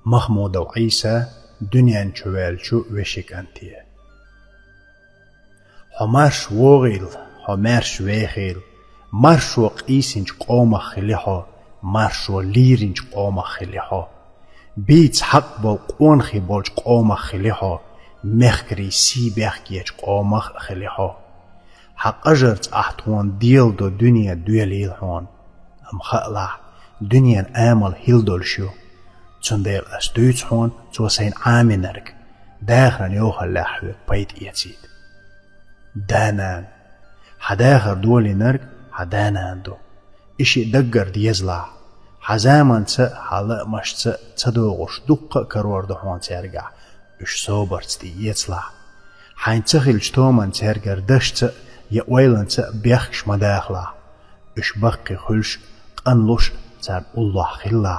محمود وعيسى دنيا شوالشو وشك أنتي همارش وغيل همارش ويخيل مارشو قيسنج قوم خليحو مارشو ليرنج قوم خليحو بيتس حق بول قونخي بولج قوم خليحو مخكري سي بيخكيج قوم خليحو حق أجرت أحتوان ديل دو دنيا دويليل هون أم خألا دنيا آمل هيل دولشو تنديل أستويت هون توسين عامنرك داخرا يوخل لاحوك بيت إيتسيد دانان حداخر دولي نرك حدانان دو إشي دقر ديزلا حزامان تس حالا مش تس تدوغش دقة كرور دهوان ترجع إش صوبرت دي يتسلا حين تخيل جتومن ترجع دشت يأويلن تس بيخش مداخلا إش بقي خلش قنلوش تر الله خلا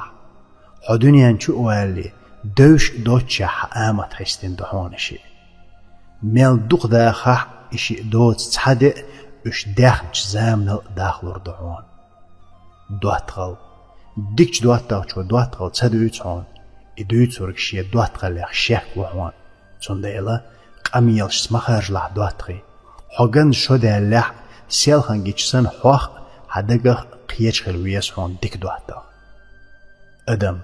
حدنيا شو والي دوش دوتشا حامت حستين دهوانشي ميل دوق داخح إشي دوت تحدق إش داخل زامن داخل دهوان دواتغل ديكش دواتغل شو دواتغل تدويت هون إدويت وركشي دواتغل لخ شيك وهون تنديلا قميلش سمخرج لح دواتغي حقن شو ده لح سيلخن جيشسن حوخ حدقه قيش خلويس هون ديك دواتغ أدم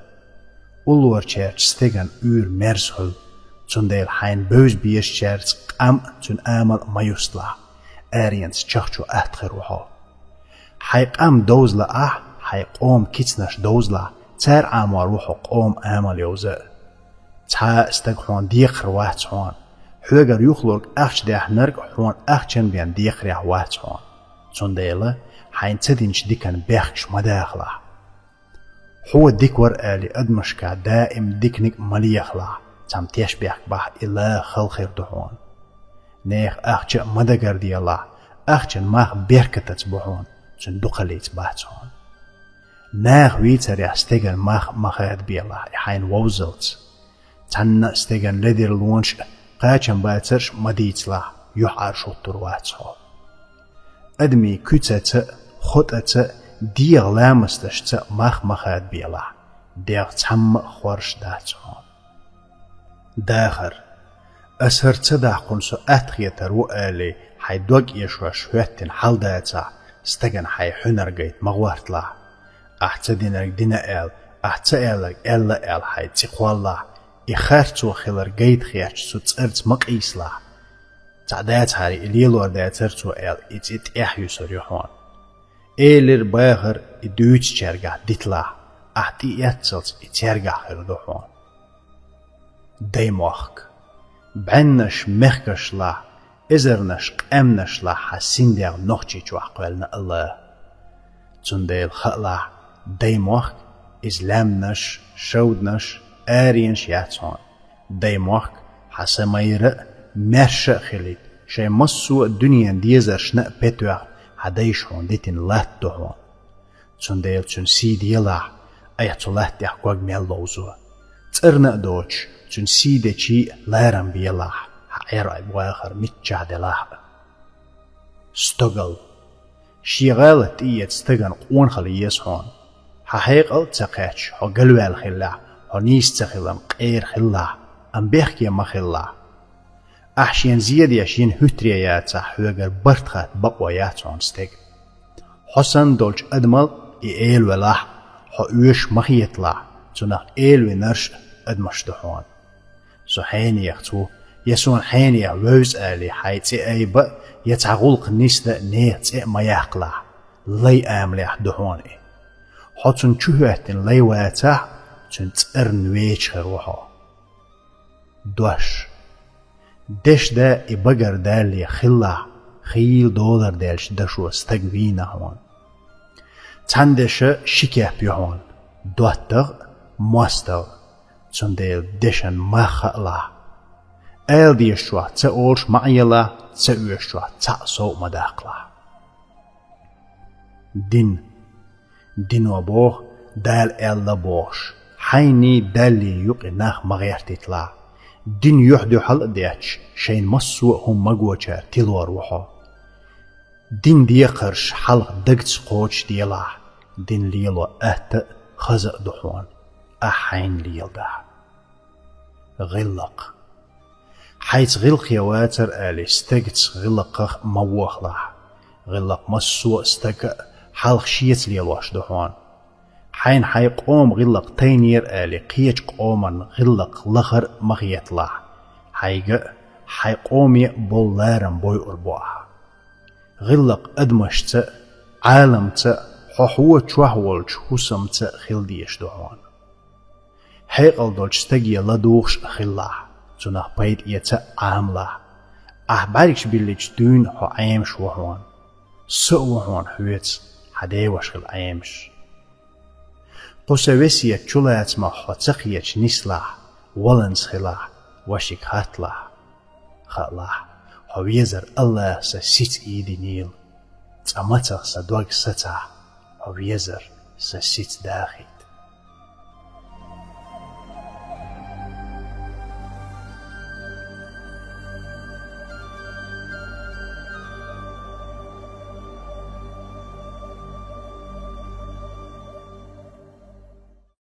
أولور چرچ ستيغن مرزهل تنديل حين بوز بيش چرچ قم تن آمل ميوستلا آرينس چخچو أتخر وحا حيقام دوزلا حيقوم كيتنش دوزلا تار عمار وحو قوم آمل يوزا تا استقحون ديقر واحد هون حوغر يخلوك أخش ديح نرق حون أخشن بيان ديقر يح واحد هون تنديل حين تدينش ديكن بيخش مداخلا هو ديكور آلي أدمشكا دائم ديكنك مليخلا تم تشبيح بح إلا خلخير دهون نيخ أخشا مدقر دي الله أخشا ماخ بيركتت بحون تن دقليت بحتون ناخ ويتر يستيغن ماخ مخيد بي الله حين ووزلت تن استيغن لدير لونش قاچن باترش مديتلا يحار شطر واتسو أدمي كتت خطت ديغ لامستشت ماخ مخيد بي الله ديغ تم خورش داتون داخر أسهر تدع قنسو أتخيتر وآلي حي دوغ يشوى شويتين حال داتا استغن حي حنر جيت مغوارت لا أحتدينك دينا آل أحتالك إلا آل حي تقوال لا إخارتو خلر جيت خياتش سو تسرت مقيس لا تعدات هاري إليلور داترتو آل إت إحيو سريحون إيلر باغر إدويت جرگه ديتلا أحتي يتسلت إترگه خردوحون ديموخك بعنش مخكش لا إزرنش قمنش لا حسين ديغ نوخجي جوحقوالنا الله تنديل خلا ديموخك إزلامنش شودنش آرينش ياتون ديموخك حسمير مرش خليت شي مصو الدنيا ديزرش نق بيتوغ حدايش هون ديتين لات دهون تنديل تن سيدي لا أيتو لات ديحقوغ ميلوزو ترنق دوش تن سيدي چي لارم بيلا حير بواخر متجه دلاح استقل شيغالة إيت استغن قون خليس هون حقيقل تقاتش قلوال خلا نيس تخلم قير خلا أم بيحكي مخلا أحشين زياد يشين هتريات حوغر برتخات بقويات هون استغ حسن دولش أدمل إيل ولاح حوش مخيطلا تنخ إيل ونرش أدمشتحون سو حيني يختو يسون حيني ووز آلي حيتي أيبا يتعغلق نيسدا نيت ما يحقلا لي آمليح دهوني حتن چوهتن لي واتا تن تقرن ويش روحا دوش دش دا إبقر دالي خلا خيل دولار دالش دشو استقوينا هون تندش شكيه بيهون دواتغ مواستغ تنديل دشن ما خلا آل ديشوا تأورش معيلا تأوشوا تأسو مداقلا دين وبوخ دال آل بوش حيني دالي يقي ناخ مغيرتتلا دين يحدو حل ديش شين مصو هم مقوشا تلور وحو دين ديقرش حلق دقت قوش ديلا دين ليلو أهت خزق دحون أحين ليل ده غلق حيث غلق يواتر آلي استقت غلق موخلح غلق مسو استق حلق شيت ليلوش دحوان حين حي قوم غلق تينير آلي قيج قوما غلق لخر مغيطلح حي قومي بولارم بوي أربوح غلق أدمشت عالمت حوة شوهولج حسمت خلديش دحوان حيقل دولج استقي لدوخش خلاح تنخ بيت يتا عاملح باركش بيلج دون حو عيمش وحوان سوحوان حويت حديوش خل عيمش قسوسية تشولات ما حتقيش نسلح ولنس خلاح وشك هاتلح خلاح حويزر الله سسيت ايدي نيل تأمتغ سدوغ ستح حويزر سسيت داخي